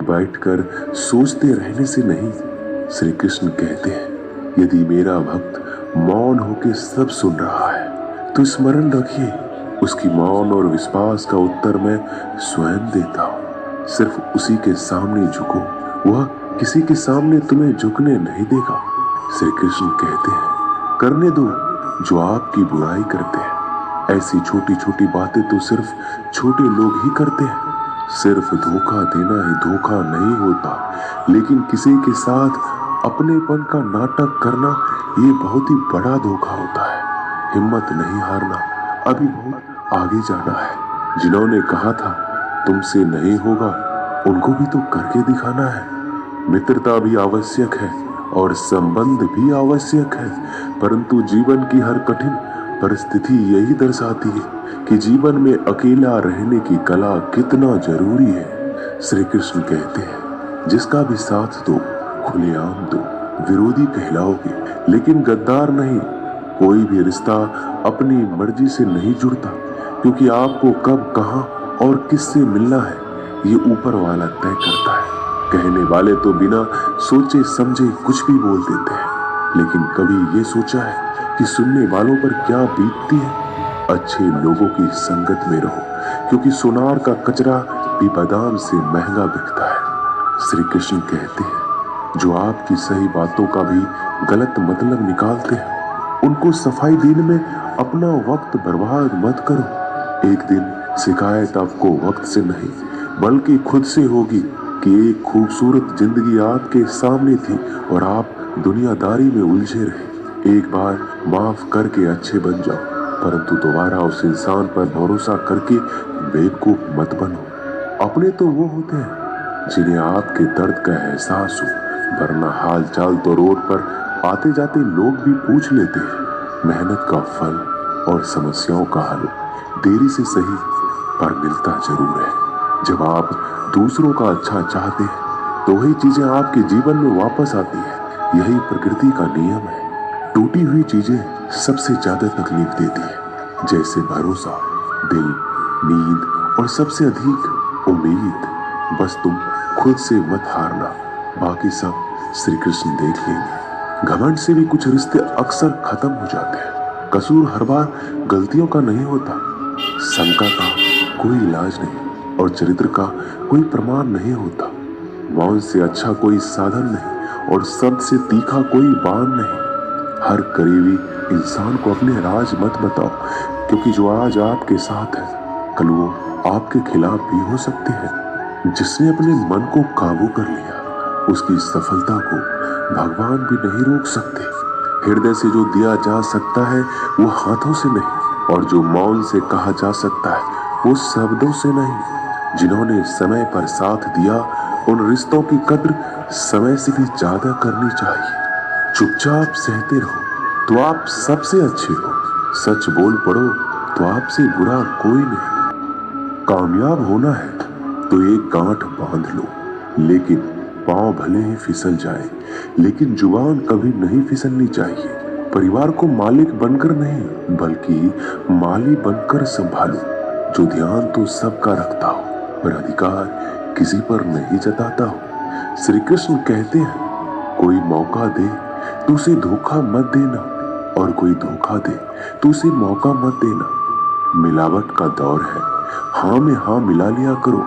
बैठकर सोचते रहने से नहीं। श्री कृष्ण कहते हैं, यदि मेरा भक्त मौन होकर सब सुन रहा है तो स्मरण रखिए, उसकी मौन और विश्वास का उत्तर मैं स्वयं देता हूँ। सिर्फ उसी के सामने झुको, वह किसी के सामने तुम्हें झुकने नहीं देगा। श्री कृष्ण कहते हैं, करने दो जो आपकी बुराई करते हैं। ऐसी छोटी छोटी बातें तो सिर्फ छोटे लोग ही करते हैं। सिर्फ धोखा देना ही धोखा नहीं होता, लेकिन किसी के साथ अपनेपन का नाटक करना ये बहुत ही बड़ा धोखा होता है। हिम्मत नहीं हारना, अभी बहुत आगे जाना है। जिन्होंने कहा था तुमसे नहीं होगा, उनको भी तो करके दिखाना है। मित्रता भी आवश्यक है और संबंध भी आवश्यक है, परंतु जीवन की हर कठिन परिस्थिति यही दर्शाती है कि जीवन में अकेला रहने की कला कितना जरूरी है। श्री कृष्ण कहते हैं, जिसका भी साथ दो खुलेआम दो, विरोधी कहलाओगे लेकिन गद्दार नहीं। कोई भी रिश्ता अपनी मर्जी से नहीं जुड़ता, क्योंकि आपको कब, कहां और किससे मिलना है ये ऊपर वाला तय करता है। कहने वाले तो बिना सोचे समझे कुछ भी बोल देते हैं, लेकिन कभी ये सोचा है कि सुनने वालों पर क्या बीतती है? अच्छे लोगों की संगत में रहो, क्योंकि सोनार का कचरा भी बादाम से महंगा बिकता है। श्री कृष्ण कहते हैं, जो आपकी सही बातों का भी गलत मतलब निकालते हैं, उनको सफाई देने में अपना वक्त बर्बाद मत करो। एक दिन शिकायत आपको वक्त से नहीं बल्कि खुद से होगी कि एक खूबसूरत जिंदगी आपके सामने थी और आप दुनियादारी में उलझे रहे। एक बार माफ करके अच्छे बन जाओ, परंतु दोबारा उस इंसान पर भरोसा करके बेवकूफ मत बनो। अपने तो वो होते हैं जिन्हें आपके दर्द का एहसास हो, वरना हाल चाल तो रोड पर आते जाते लोग भी पूछ लेते हैं। मेहनत का फल और समस्याओं का हल देरी से सही पर मिलता जरूर है। जब आप दूसरों का अच्छा चाहते हैं तो वही चीजें आपके जीवन में वापस आती है। यही प्रकृति का नियम है। टूटी हुई चीजें सबसे ज्यादा तकलीफ देती है, जैसे भरोसा, दिल, नींद और सबसे अधिक उम्मीद। बस तुम खुद से मत हारना, बाकी सब श्री कृष्ण देख लेंगे। घमंड से भी कुछ रिश्ते अक्सर खत्म हो जाते हैं। कसूर हर बार गलतियों का नहीं होता, शंका का कोई इलाज नहीं और चरित्र का कोई प्रमाण नहीं होता। मौन से अच्छा कोई साधन नहीं और शब्द से तीखा कोई बाण नहीं। हर करीबी इंसान को अपने राज मत बताओ, क्योंकि जो आज आपके साथ है कल वो आपके खिलाफ भी हो सकते हैं। जिसने अपने मन को काबू कर लिया उसकी सफलता को भगवान भी नहीं रोक सकते। हृदय से जो दिया जा सकता है वो हाथों से नहीं, और जो मौन से कहा जा सकता है वो शब्दों से नहीं। जिन्होंने समय पर साथ दिया उन रिश्तों की कद्र समय से भी ज्यादा करनी चाहिए। चुपचाप सहते रहो तो आप सबसे अच्छे हो, सच बोल पड़ो तो आपसे बुरा कोई नहीं। कामयाब होना है तो एक गांठ बांध लो, लेकिन पांव भले ही फिसल जाए, लेकिन जुबान कभी नहीं फिसलनी चाहिए। परिवार को मालिक बनकर नहीं बल्कि माली बनकर संभालो। जो ध्यान तो सबका रखता हो पर अधिकार किसी पर नहीं जताता हो। श्री कृष्ण कहते हैं, कोई मौका दे तो उसे धोखा मत देना, और कोई धोखा दे तो उसे मौका मत देना। मिलावट का दौर है, हाँ में हाँ मिला लिया करो।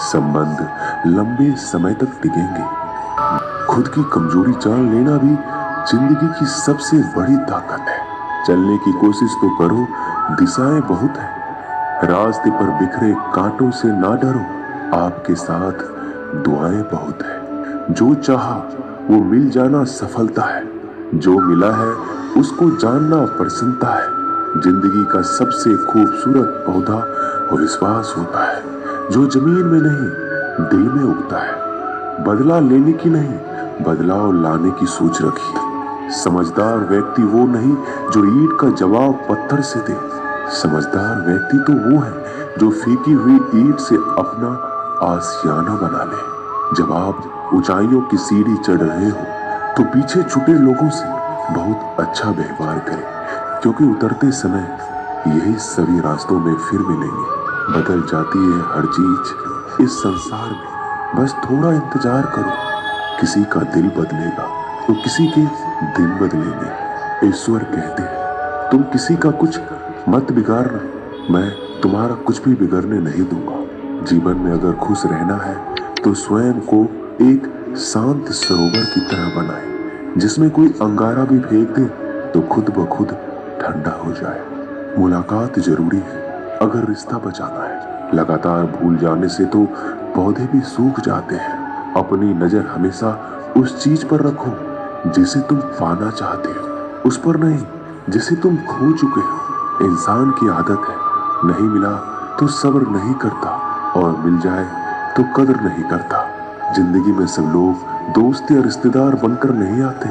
संबंध लंबे समय तक टिकेंगे। खुद की कमजोरी जान लेना भी जिंदगी की सबसे बड़ी ताकत है। चलने की कोशिश तो करो, दिशाएं बहुत है। रास्ते पर बिखरे कांटों से ना डरो, आपके साथ दुआएं बहुत है। जो चाहा वो मिल जाना सफलता है, जो मिला है उसको जानना प्रसन्नता है। जिंदगी का सबसे खूबसूरत पौधा विश्वास होता है, जो जमीन में नहीं दिल में उगता है। बदला लेने की नहीं बदलाव लाने की सोच रखिए। समझदार व्यक्ति वो नहीं जो ईंट का जवाब पत्थर से दे। समझदार व्यक्ति तो वो है जो फीकी हुई ईंट से अपना आशियाना बना ले। जब आप ऊंचाइयों की सीढ़ी चढ़ रहे हो तो पीछे छुटे लोगों से बहुत अच्छा व्यवहार करें, क्योंकि उतरते समय यही सभी रास्तों में फिर मिलेंगे। बदल जाती है हर चीज इस संसार में, बस थोड़ा इंतजार करो। किसी का दिल बदलेगा तो किसी के दिन बदलेंगे। ईश्वर कहते हैं तुम किसी का कुछ मत बिगाड़ना, मैं तुम्हारा कुछ भी बिगड़ने नहीं दूंगा। जीवन में अगर खुश रहना है तो स्वयं को एक शांत सरोवर की तरह बनाए, जिसमें कोई अंगारा भी फेंक दे तो खुद ब खुद ठंडा हो जाए। मुलाकात जरूरी है अगर रिश्ता बचाना है। लगातार भूल जाने से तो पौधे भी सूख जाते हैं। अपनी नजर हमेशा उस चीज पर रखो जिसे तुम पाना चाहते हो, उस पर नहीं जिसे तुम खो चुके हो। इंसान की आदत है, नहीं मिला तो सब्र नहीं करता और मिल जाए तो कदर नहीं करता। जिंदगी में सब लोग दोस्त या रिश्तेदार बनकर नहीं आते,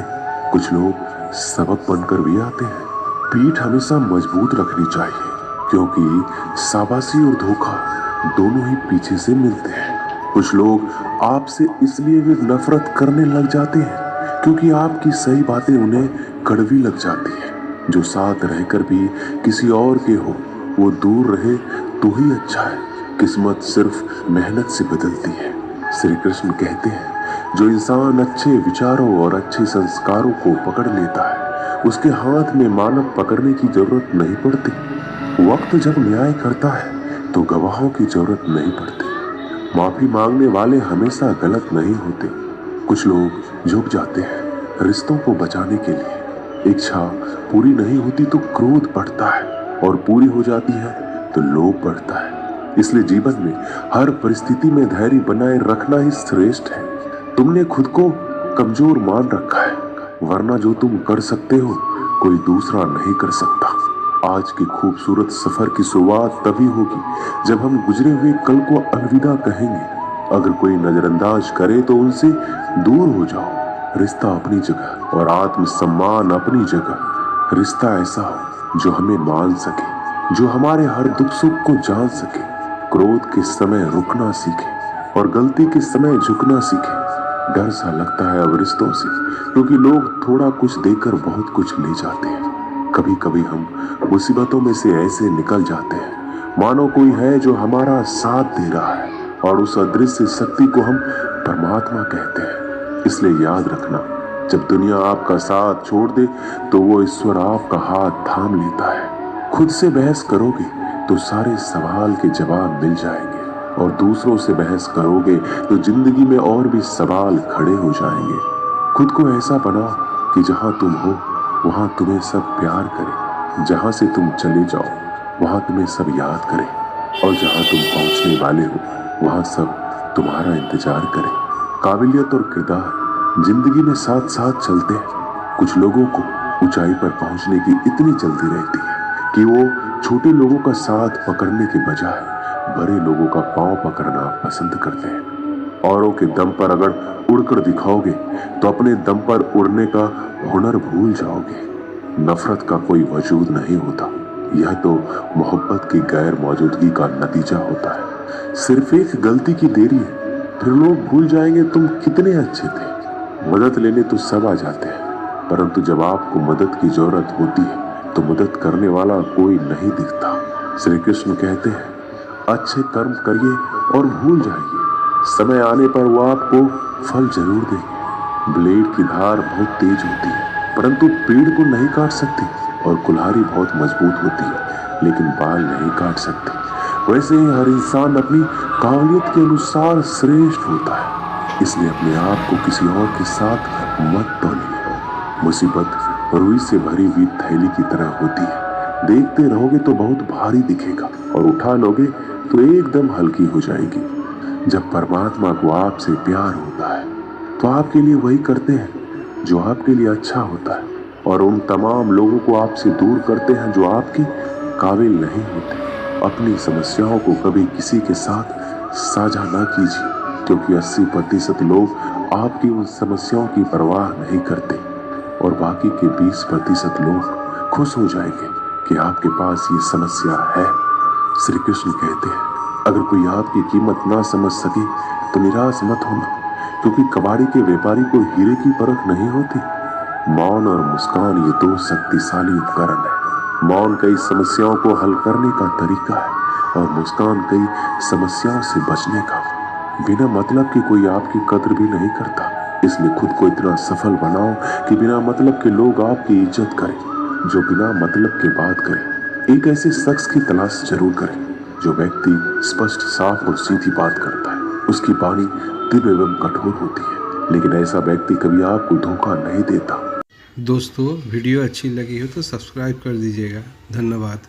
कुछ लोग सबक बनकर भी आते हैं। पीठ हमेशा मजबूत रखनी चाहिए, क्योंकि शाबाशी और धोखा दोनों ही पीछे से मिलते हैं। कुछ लोग आपसे इसलिए भी नफरत करने लग जाते हैं क्योंकि आपकी सही बातें उन्हें कड़वी लग जाती है। जो साथ रहकर भी किसी और के हो वो दूर रहे तो ही अच्छा है। किस्मत सिर्फ मेहनत से बदलती है। श्री कृष्ण कहते हैं जो इंसान अच्छे विचारों और अच्छे संस्कारों को पकड़ लेता है उसके हाथ में मानव पकड़ने की जरूरत नहीं पड़ती। वक्त जब न्याय करता है तो गवाहों की जरूरत नहीं पड़ती। माफी मांगने वाले हमेशा गलत नहीं होते। कुछ लोग झुक जाते हैं रिश्तों को बचाने के लिए। इच्छा पूरी नहीं होती तो क्रोध बढ़ता है और पूरी हो जाती है तो लोभ बढ़ता है। इसलिए जीवन में हर परिस्थिति में धैर्य बनाए रखना ही श्रेष्ठ है। तुमने खुद को कमजोर मान रखा है, वरना जो तुम कर सकते हो कोई दूसरा नहीं कर सकता। आज के खूबसूरत सफर की शुरुआत तभी होगी जब हम गुजरे हुए कल को अलविदा कहेंगे। अगर कोई नजरअंदाज करे तो उनसे दूर हो जाओ। रिश्ता अपनी जगह और आत्मसम्मान अपनी जगह। रिश्ता ऐसा हो जो हमें मान सके, जो हमारे हर दुख सुख को जान सके, क्रोध के समय रुकना सीखे और गलती के समय झुकना सीखे। डर सा लगता है अब रिश्तों से, क्योंकि लोग थोड़ा कुछ देकर बहुत कुछ ले जाते हैं। कभी कभी हम मुसीबतों में से ऐसे निकल जाते हैं मानो कोई है जो हमारा साथ दे रहा है, और उस अदृश्य शक्ति को हम परमात्मा कहते हैं। इसलिए याद रखना, जब दुनिया आपका साथ छोड़ दे तो वो ईश्वर आपका हाथ थाम लेता है। खुद से बहस करोगे तो सारे सवाल के जवाब मिल जाएंगे, और दूसरों से बहस करोगे तो जिंदगी में और भी सवाल खड़े हो जाएंगे। खुद को ऐसा बनाओ कि जहां तुम हो वहां तुम्हें सब प्यार करे, जहां से तुम चले जाओ वहां तुम्हें सब याद करे, और जहां तुम पहुंचने वाले हो वहां सब तुम्हारा इंतजार करे। काबिलियत और किरदार जिंदगी में साथ साथ चलते हैं। कुछ लोगों को ऊंचाई पर पहुंचने की इतनी जल्दी रहती है कि वो छोटे लोगों का साथ पकड़ने के बजाय बड़े लोगों का पांव पकड़ना पसंद करते हैं। औरों के दम पर अगर उड़कर दिखाओगे तो अपने दम पर उड़ने का हुनर भूल जाओगे। नफरत का कोई वजूद नहीं होता, यह तो मोहब्बत की गैर मौजूदगी का नतीजा होता है। सिर्फ एक गलती की देरी है, फिर लोग भूल जाएंगे तुम कितने अच्छे थे। मदद लेने तो सब आ जाते हैं, परंतु जब आपको मदद की जरूरत होती है तो मदद करने वाला कोई नहीं दिखता। श्री कृष्ण कहते हैं अच्छे कर्म करिए और भूल जाइए, समय आने पर वो आपको फल जरूर देंगे। ब्लेड की धार बहुत तेज होती है परंतु पेड़ को नहीं काट सकती, और कुल्हाड़ी बहुत मजबूत होती है लेकिन बाल नहीं काट सकती। वैसे ही हर इंसान अपनी काबिलियत के अनुसार श्रेष्ठ होता है। इसलिए अपने आप को किसी और के साथ मत तौलिए। मुसीबत रुई से भरी हुई थैली की तरह होती है, देखते रहोगे तो बहुत भारी दिखेगा और उठा लोगे तो एकदम हल्की हो जाएगी। जब परमात्मा को आपसे प्यार होता है तो आपके लिए वही करते हैं जो आपके लिए अच्छा होता है, और उन तमाम लोगों को आपसे दूर करते हैं जो आपके काबिल नहीं होते। अपनी समस्याओं को कभी किसी के साथ साझा ना कीजिए, क्योंकि 80% लोग आपकी उन समस्याओं की परवाह नहीं करते, और बाकी के 20% लोग खुश हो जाएंगे कि आपके पास ये समस्या है। श्री कृष्ण कहते हैं अगर कोई आपकी कीमत ना समझ सके तो निराश मत होना, क्योंकि कबाड़ी के व्यापारी को हीरे की परख नहीं होती। मौन और मुस्कान ये दो शक्तिशाली उपकरण है। मौन कई समस्याओं को हल करने का तरीका है और मुस्कान कई समस्याओं से बचने का। बिना मतलब के कोई आपकी कद्र भी नहीं करता। इसलिए खुद को इतना सफल बनाओ कि बिना मतलब के लोग आपकी इज्जत करें। जो बिना मतलब के बात करे, एक ऐसे शख्स की तलाश जरूर करें जो व्यक्ति स्पष्ट, साफ और सीधी बात करता है। उसकी वाणी दिव्य एवं कठोर होती है, लेकिन ऐसा व्यक्ति कभी आपको धोखा नहीं देता। दोस्तों, वीडियो अच्छी लगी हो तो सब्सक्राइब कर दीजिएगा। धन्यवाद।